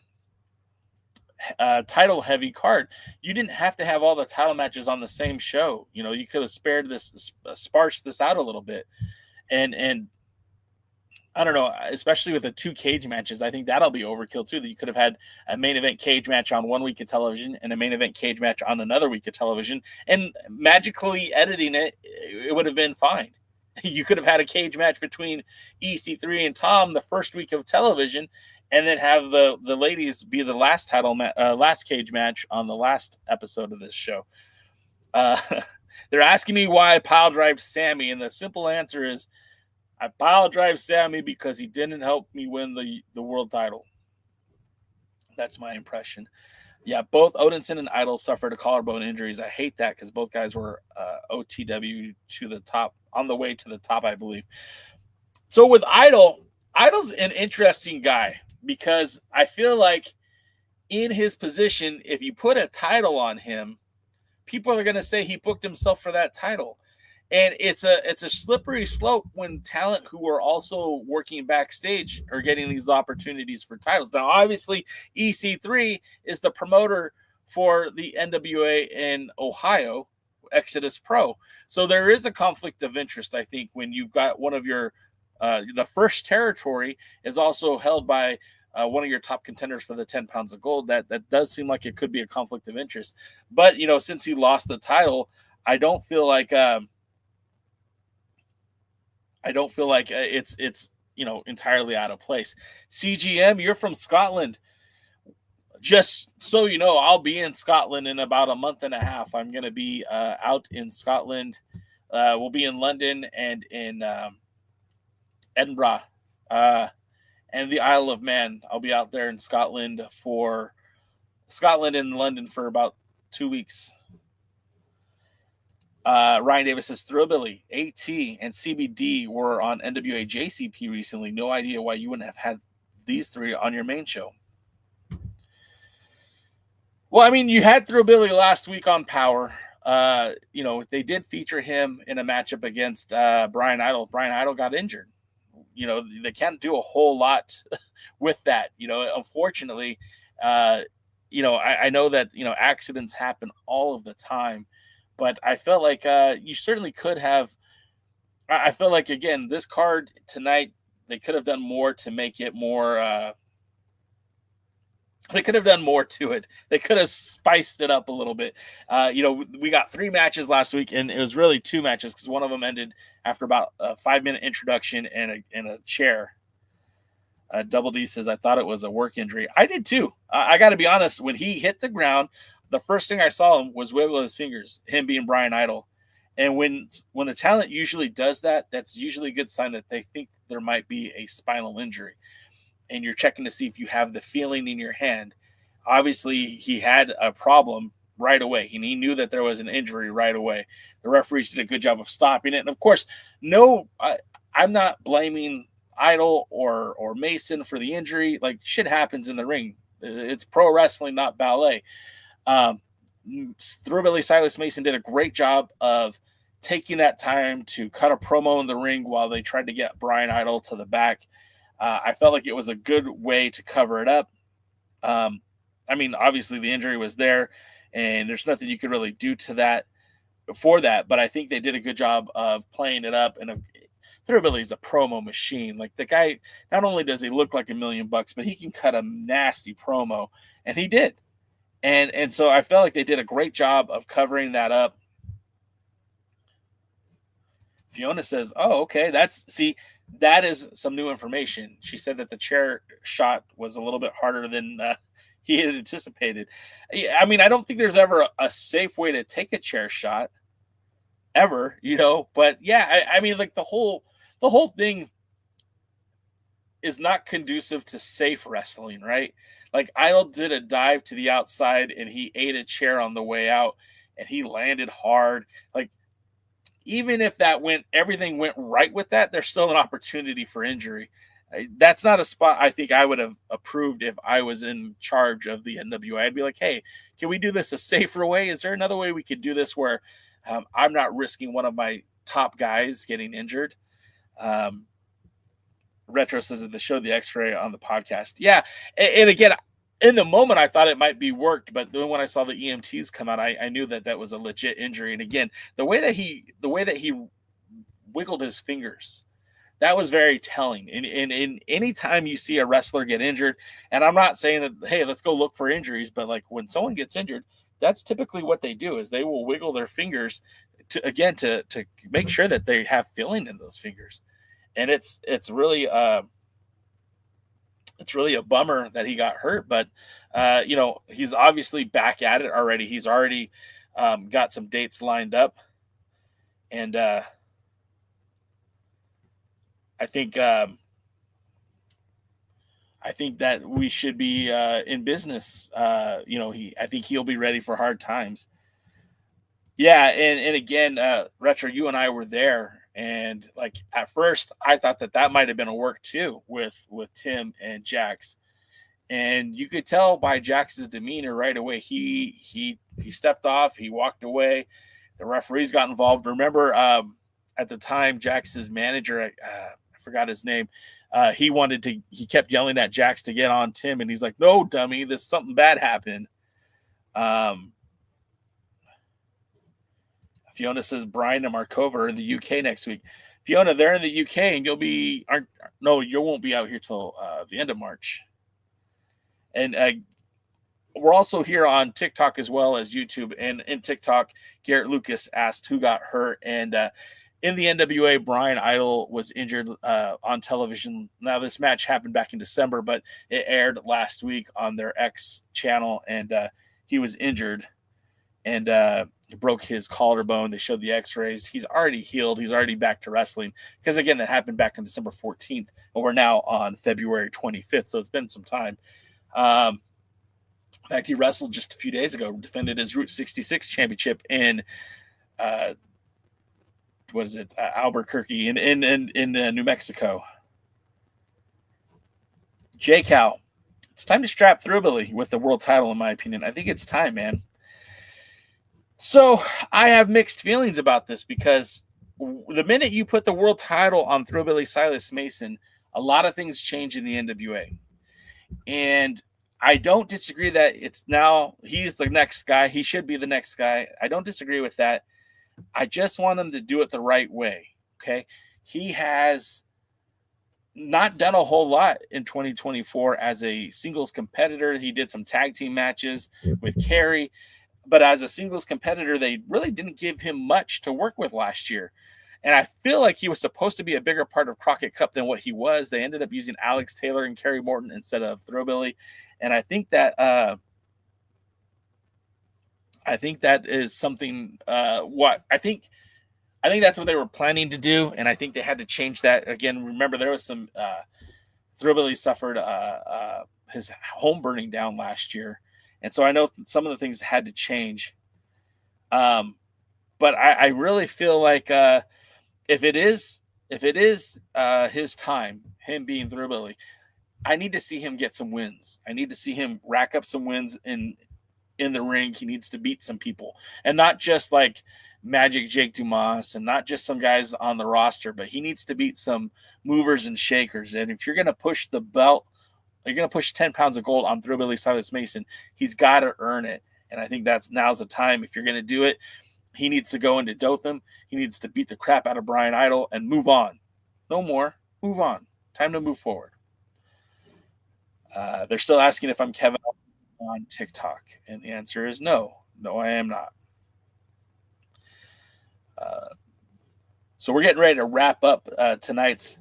title heavy card. You didn't have to have all the title matches on the same show. You know, you could have spared this, sparsed this out a little bit. And I don't know, especially with the 2 cage matches, I think that'll be overkill too, that you could have had a main event cage match on one week of television and a main event cage match on another week of television, and magically editing it would have been fine. You could have had a cage match between EC3 and Tom the first week of television, and then have the ladies be the last last cage match on the last episode of this show. They're asking me why I pile drive Sammy, and the simple answer is I pile drive Sammy because he didn't help me win the world title. That's my impression. Yeah, both Odinson and Idol suffered collarbone injuries. I hate that because both guys were OTW to the top, on the way to the top, I believe. So with Idol's an interesting guy, because I feel like in his position, if you put a title on him, people are going to say he booked himself for that title. And it's a slippery slope when talent who are also working backstage are getting these opportunities for titles. Now, obviously, EC3 is the promoter for the NWA in Ohio, Exodus Pro. So there is a conflict of interest, I think, when you've got one of your the first territory is also held by one of your top contenders for the 10 pounds of gold. That does seem like it could be a conflict of interest. But, you know, since he lost the title, I don't feel like it's you know, entirely out of place. CGM, you're from Scotland. Just so you know, I'll be in Scotland in about a month and a half. I'm going to be out in Scotland will be in London and in Edinburgh and the Isle of Man. I'll be out there in Scotland and London for about 2 weeks. Ryan Davis says Thrillbilly, AT, and CBD were on NWA JCP recently. No idea why you wouldn't have had these three on your main show. Well, I mean, you had Thrillbilly last week on Power. They did feature him in a matchup against Brian Idol. Brian Idol got injured. They can't do a whole lot with that. Unfortunately, I know that, accidents happen all of the time, but I felt like you certainly could have. I feel like, again, this card tonight, they could have done more to make it more. They could have done more to it. They could have spiced it up a little bit. We got 3 matches last week, and it was really 2 matches because one of them ended after about a 5-minute introduction and a chair. Double D says, I thought it was a work injury. I did too. I got to be honest. When he hit the ground, the first thing I saw him was wiggle his fingers, him being Brian Idol. And when the talent usually does that, that's usually a good sign that they think there might be a spinal injury. And you're checking to see if you have the feeling in your hand. Obviously, he had a problem right away. He knew that there was an injury right away. The referees did a good job of stopping it. And, of course, I'm not blaming Idol or Mason for the injury. Like, shit happens in the ring. It's pro wrestling, not ballet. Thrillbilly Silas Mason did a great job of taking that time to cut a promo in the ring while they tried to get Brian Idol to the back. I felt like it was a good way to cover it up. Obviously the injury was there, and there's nothing you could really do to that for that. But I think they did a good job of playing it up. And Thrillbilly is a promo machine. Like, the guy, not only does he look like $1 million, but he can cut a nasty promo, and he did. And so I felt like they did a great job of covering that up. Fiona says, "Oh, okay, that is some new information." She said that the chair shot was a little bit harder than he had anticipated. I mean, I don't think there's ever a safe way to take a chair shot, ever, But yeah, I mean, like, the whole thing is not conducive to safe wrestling, right? Like, Idol did a dive to the outside, and he ate a chair on the way out, and he landed hard. Like, even if everything went right with that, there's still an opportunity for injury. That's not a spot I think I would have approved if I was in charge of the NWA. I'd be like, hey, can we do this a safer way? Is there another way we could do this where I'm not risking one of my top guys getting injured? Retro says that they showed the x-ray on the podcast. Yeah. And again, in the moment, I thought it might be worked, but then when I saw the EMTs come out, I knew that was a legit injury. And again, the way that he wiggled his fingers, that was very telling. And any time you see a wrestler get injured, and I'm not saying that, hey, let's go look for injuries, but like, when someone gets injured, that's typically what they do, is they will wiggle their fingers to make sure that they have feeling in those fingers. And it's really a bummer that he got hurt, but he's obviously back at it already. He's already got some dates lined up, and I think that we should be in business. I think he'll be ready for hard times. Yeah, and again, Retro, you and I were there. And like, at first I thought that might have been a work too with Tim and Jax. And you could tell by Jax's demeanor right away. He stepped off, he walked away. The referees got involved. Remember, at the time, Jax's manager, I forgot his name. He kept yelling at Jax to get on Tim, and he's like, "No, dummy, something bad happened." Fiona says Brian and Markova are in the UK next week. Fiona, they're in the UK, and you won't be out here till the end of March. And we're also here on TikTok as well as YouTube. And in TikTok, Garrett Lucas asked who got hurt. And in the NWA, Brian Idol was injured on television. Now, this match happened back in December, but it aired last week on their X channel, and he was injured. And He broke his collarbone. They showed the x-rays. He's already healed. He's already back to wrestling. Because, again, that happened back on December 14th, and we're now on February 25th, so it's been some time. In fact, he wrestled just a few days ago, defended his Route 66 championship in Albuquerque in New Mexico. J-Cal, it's time to strap Thrillbilly with the world title, in my opinion. I think it's time, man. So I have mixed feelings about this because the minute you put the world title on Thrillbilly Silas Mason, a lot of things change in the NWA. And I don't disagree that it's now he's the next guy. He should be the next guy. I don't disagree with that. I just want him to do it the right way. Okay. He has not done a whole lot in 2024 as a singles competitor. He did some tag team matches with Kerry, but as a singles competitor, they really didn't give him much to work with last year. And I feel like he was supposed to be a bigger part of Crockett Cup than what he was. They ended up using Alex Taylor and Kerry Morton instead of Thrillbilly. And I think that is something I think that's what they were planning to do, and I think they had to change that. Again, remember there was some Thrillbilly suffered his home burning down last year, and so I know some of the things had to change. But I really feel like if it is his time, him being Thrillbilly, I need to see him get some wins. I need to see him rack up some wins in the ring. He needs to beat some people, and not just like Magic Jake Dumas and not just some guys on the roster, but he needs to beat some movers and shakers. And if you're going to push the belt, you're going to push 10 pounds of gold on Thrillbilly Silas Mason, he's got to earn it. And I think now's the time. If you're going to do it, he needs to go into Dothan. He needs to beat the crap out of Brian Idol and move on. No more. Move on. Time to move forward. They're still asking if I'm Kevin on TikTok, and the answer is no. No, I am not. So we're getting ready to wrap up tonight's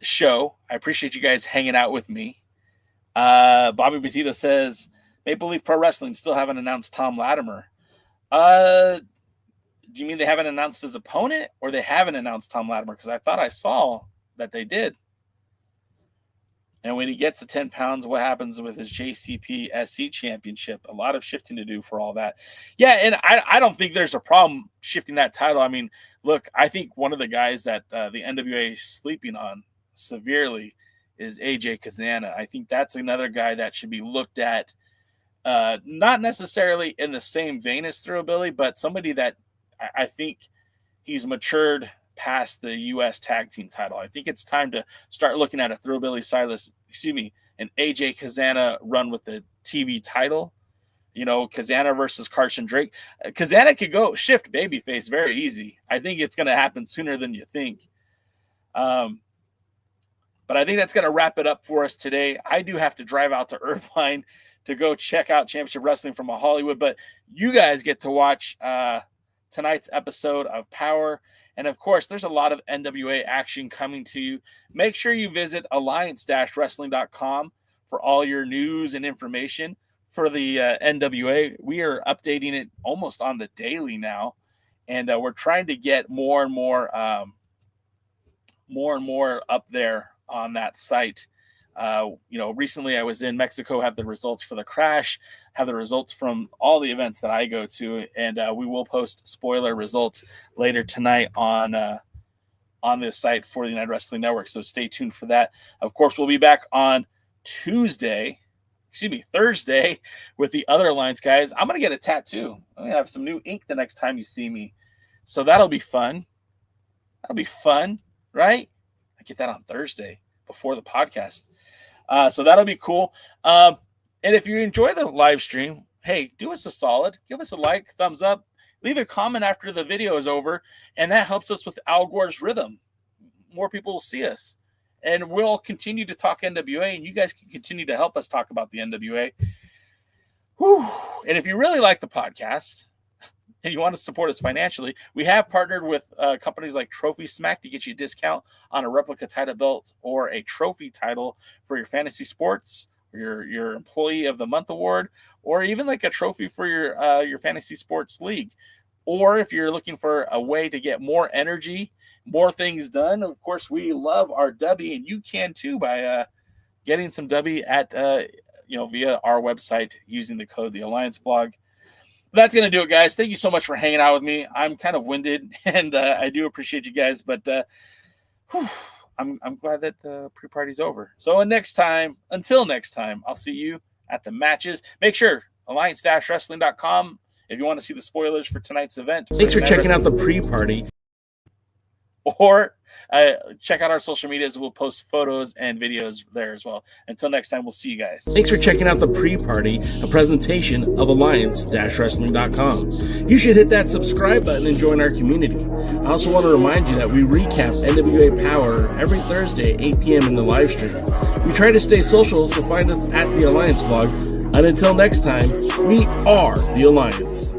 show. I appreciate you guys hanging out with me. Bobby Petito says, Maple Leaf Pro Wrestling still haven't announced Tom Latimer. Do you mean they haven't announced his opponent, or they haven't announced Tom Latimer? Because I thought I saw that they did. And when he gets to 10 pounds, what happens with his JCP SC championship? A lot of shifting to do for all that. Yeah, and I don't think there's a problem shifting that title. I mean, look, I think one of the guys that the NWA is sleeping on severely is AJ Kazana. I think that's another guy that should be looked at, not necessarily in the same vein as Thrillbilly, but somebody that I think he's matured past the U.S. tag team title. I think it's time to start looking at a an AJ Kazana run with the TV title. You know, Kazana versus Carson Drake. Kazana could go shift babyface very easy. I think it's going to happen sooner than you think. But I think that's going to wrap it up for us today. I do have to drive out to Irvine to go check out Championship Wrestling from Hollywood, but you guys get to watch tonight's episode of Power. And of course, there's a lot of NWA action coming to you. Make sure you visit alliance-wrestling.com for all your news and information for the NWA. We are updating it almost on the daily now, and we're trying to get more and more up there on that site. Recently I was in Mexico, have the results for the crash, have the results from all the events that I go to, and we will post spoiler results later tonight on this site for the United Wrestling Network. So stay tuned for that. Of course, we'll be back on Thursday with the other Alliance guys. I'm going to get a tattoo. I'm going to have some new ink the next time you see me. So that'll be fun. That'll be fun, right? I get that on Thursday before the podcast. So that'll be cool. And if you enjoy the live stream, hey, do us a solid. Give us a like, thumbs up. Leave a comment after the video is over, and that helps us with Al Gore's rhythm. More people will see us. And we'll continue to talk NWA, and you guys can continue to help us talk about the NWA. Whew. And if you really like the podcast and you want to support us financially, we have partnered with companies like Trophy Smack to get you a discount on a replica title belt or a trophy title for your fantasy sports your Employee of the Month award, or even like a trophy for your fantasy sports league. Or if you're looking for a way to get more energy, more things done, of course, we love our W, and you can too by getting some W at via our website using the code The Alliance Blog. That's going to do it, guys. Thank you so much for hanging out with me. I'm kind of winded, and I do appreciate you guys, but I'm glad that the pre-party's over. So until next time, I'll see you at the matches. Make sure, alliance-wrestling.com, if you want to see the spoilers for tonight's event. Thanks for checking out the pre-party. Or check out our social medias. We'll post photos and videos there as well. Until next time, we'll see you guys. Thanks for checking out the pre-party, a presentation of alliance-wrestling.com. You should hit that subscribe button and join our community. I also want to remind you that we recap NWA Power every Thursday at 8 p.m. in the live stream. We try to stay social, so find us at The Alliance Blog. And until next time, we are The Alliance.